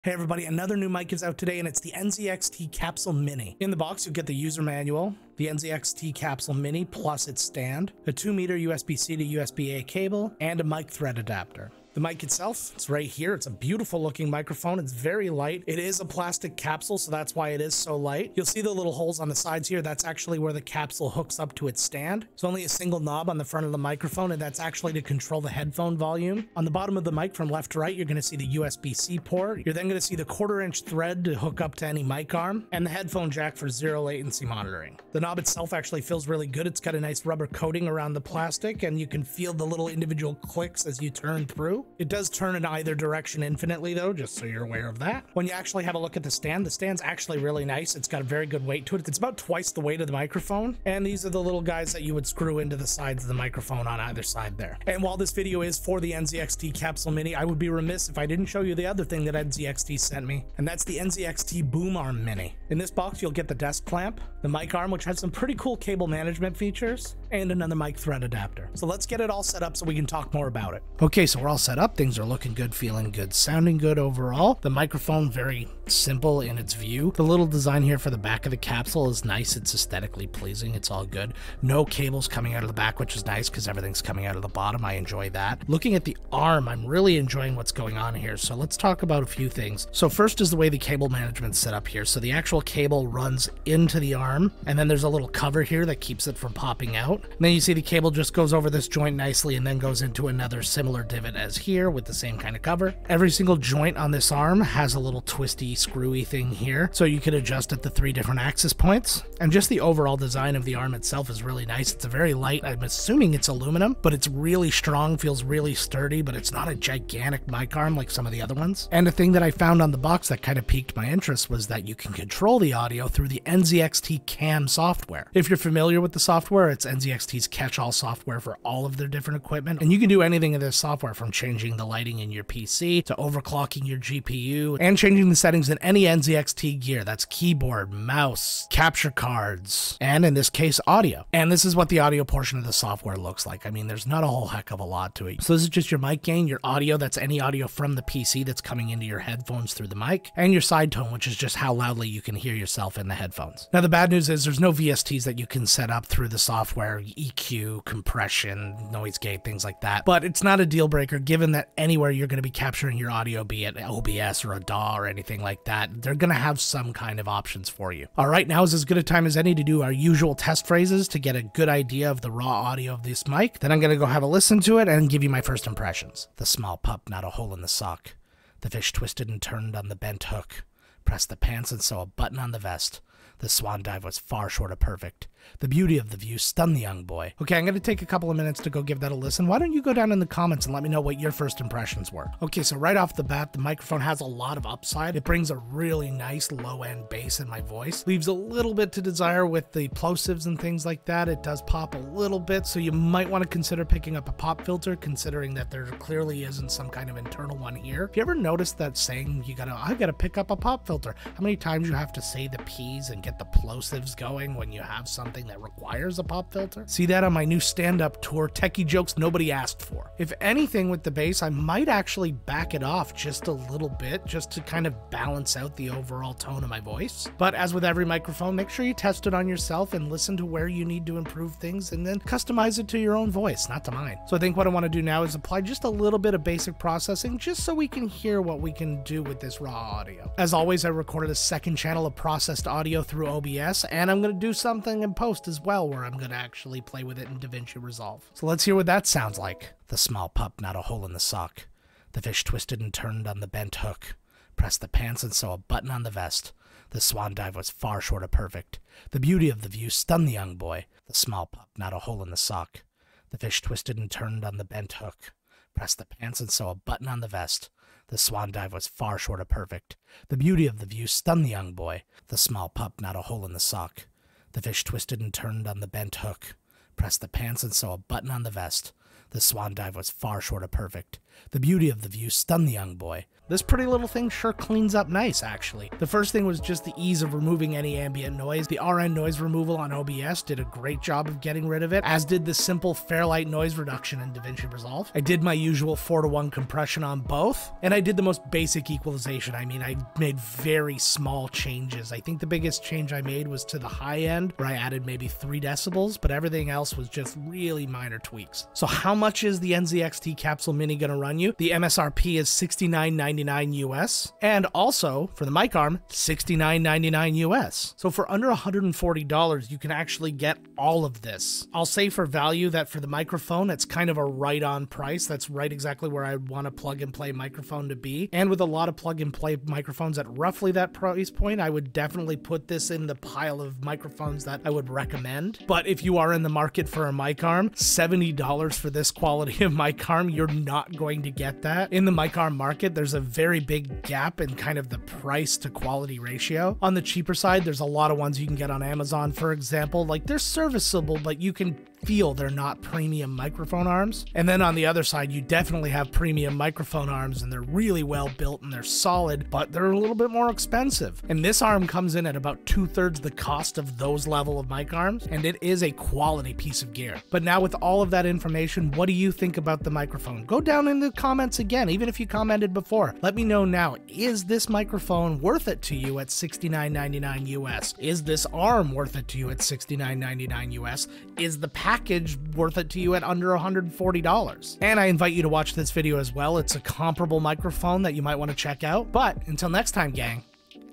Hey everybody, another new mic is out today and it's the NZXT Capsule Mini. In the box you'll get the user manual, the NZXT Capsule Mini plus its stand, a 2-meter USB-C to USB-A cable, and a mic thread adapter. The mic itself, it's right here. It's a beautiful looking microphone. It's very light. It is a plastic capsule, so that's why it is so light. You'll see the little holes on the sides here. That's actually where the capsule hooks up to its stand. It's only a single knob on the front of the microphone, and that's actually to control the headphone volume. On the bottom of the mic from left to right, you're going to see the USB-C port. You're then going to see the 1/4-inch thread to hook up to any mic arm, and the headphone jack for zero latency monitoring. The knob itself actually feels really good. It's got a nice rubber coating around the plastic, and you can feel the little individual clicks as you turn through. It does turn in either direction infinitely though, just so you're aware of that. When you actually have a look at the stand's actually really nice. It's got a very good weight to it. It's about twice the weight of the microphone, and these are the little guys that you would screw into the sides of the microphone on either side there. And while this video is for the NZXT Capsule Mini, I would be remiss if I didn't show you the other thing that NZXT sent me, and that's the NZXT Boom Arm Mini. In this box you'll get the desk clamp, the mic arm, which has some pretty cool cable management features, and another mic thread adapter. So let's get it all set up so we can talk more about it. Okay, so we're all set up. Things are looking good, feeling good, sounding good overall. The microphone, very simple in its view. The little design here for the back of the capsule is nice. It's aesthetically pleasing. It's all good. No cables coming out of the back, which is nice because everything's coming out of the bottom. I enjoy that. Looking at the arm, I'm really enjoying what's going on here. So let's talk about a few things. So first is the way the cable management's set up here. So the actual cable runs into the arm, and then there's a little cover here that keeps it from popping out. And then you see the cable just goes over this joint nicely and then goes into another similar divot as here with the same kind of cover. Every single joint on this arm has a little twisty, screwy thing here, so you can adjust at the 3 different access points. And just the overall design of the arm itself is really nice. It's a very light, I'm assuming it's aluminum, but it's really strong, feels really sturdy, but it's not a gigantic mic arm like some of the other ones. And a thing that I found on the box that kind of piqued my interest was that you can control the audio through the NZXT CAM software. If you're familiar with the software, it's NZXT's catch-all software for all of their different equipment, and you can do anything in this software from changing the lighting in your PC to overclocking your GPU and changing the settings in any NZXT gear. That's keyboard, mouse, capture cards, and in this case, audio. And this is what the audio portion of the software looks like. I mean, there's not a whole heck of a lot to it. So this is just your mic gain, your audio, that's any audio from the PC that's coming into your headphones through the mic, and your side tone, which is just how loudly you can hear yourself in the headphones. Now, the bad news is there's no VSTs that you can set up through the software, EQ, compression, noise gate, things like that. But it's not a deal breaker given that anywhere you're going to be capturing your audio, be it OBS or a DAW or anything like that, they're going to have some kind of options for you. All right, now is as good a time as any to do our usual test phrases to get a good idea of the raw audio of this mic. Then I'm going to go have a listen to it and give you my first impressions. The small pup, not a hole in the sock. The fish twisted and turned on the bent hook. Pressed the pants and saw a button on the vest. The swan dive was far short of perfect. The beauty of the view stunned the young boy. Okay, I'm going to take a couple of minutes to go give that a listen. Why don't you go down in the comments and let me know what your first impressions were. Okay, so right off the bat, the microphone has a lot of upside. It brings a really nice low-end bass in my voice. Leaves a little bit to desire with the plosives and things like that. It does pop a little bit, so you might want to consider picking up a pop filter, considering that there clearly isn't some kind of internal one here. Have you ever noticed that saying, I gotta pick up a pop filter? How many times you have to say the P's and get the plosives going when you have something that requires a pop filter? See that on my new stand-up tour, Techie Jokes Nobody Asked For. If anything with the bass, I might actually back it off just a little bit, just to kind of balance out the overall tone of my voice. But as with every microphone, make sure you test it on yourself and listen to where you need to improve things and then customize it to your own voice, not to mine. So I think what I want to do now is apply just a little bit of basic processing just so we can hear what we can do with this raw audio. As always, I recorded a second channel of processed audio through OBS, and I'm going to do something in post as well where I'm going to actually play with it in DaVinci Resolve. So let's hear what that sounds like. The small pup, not a hole in the sock. The fish twisted and turned on the bent hook. Pressed the pants and saw a button on the vest. The swan dive was far short of perfect. The beauty of the view stunned the young boy. The small pup, not a hole in the sock. The fish twisted and turned on the bent hook. Pressed the pants and saw a button on the vest. The swan dive was far short of perfect. The beauty of the view stunned the young boy. The small pup, not a hole in the sock. The fish twisted and turned on the bent hook. Pressed the pants and saw a button on the vest. The swan dive was far short of perfect. The beauty of the view stunned the young boy. This pretty little thing sure cleans up nice, actually. The first thing was just the ease of removing any ambient noise. The RN noise removal on OBS did a great job of getting rid of it, as did the simple Fairlight noise reduction in DaVinci Resolve. I did my usual 4:1 compression on both, and I did the most basic equalization. I mean, I made very small changes. I think the biggest change I made was to the high end, where I added maybe 3 decibels, but everything else was just really minor tweaks. So how much is the NZXT Capsule Mini gonna run you? The MSRP is $69.99 US, and also for the mic arm, $69.99 US. So for under $140, you can actually get all of this. I'll say for value that for the microphone, it's kind of a right on price. That's right exactly where I want a plug and play microphone to be. And with a lot of plug and play microphones at roughly that price point, I would definitely put this in the pile of microphones that I would recommend. But if you are in the market for a mic arm, $70 for this quality of mic arm, you're not going to get that. In the mic arm market, there's a very big gap in kind of the price to quality ratio. On the cheaper side, there's a lot of ones you can get on Amazon, for example. Like, they're serviceable, but you can feel they're not premium microphone arms. And then on the other side, you definitely have premium microphone arms, and they're really well built and they're solid, but they're a little bit more expensive. And this arm comes in at about 2/3 the cost of those level of mic arms, and it is a quality piece of gear. But now with all of that information, what do you think about the microphone? Go down in the comments again, even if you commented before. Let me know now, is this microphone worth it to you at $69.99 US? Is this arm worth it to you at $69.99 US? Is the package worth it to you at under $140? And I invite you to watch this video as well. It's a comparable microphone that you might want to check out. But until next time, gang,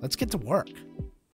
let's get to work.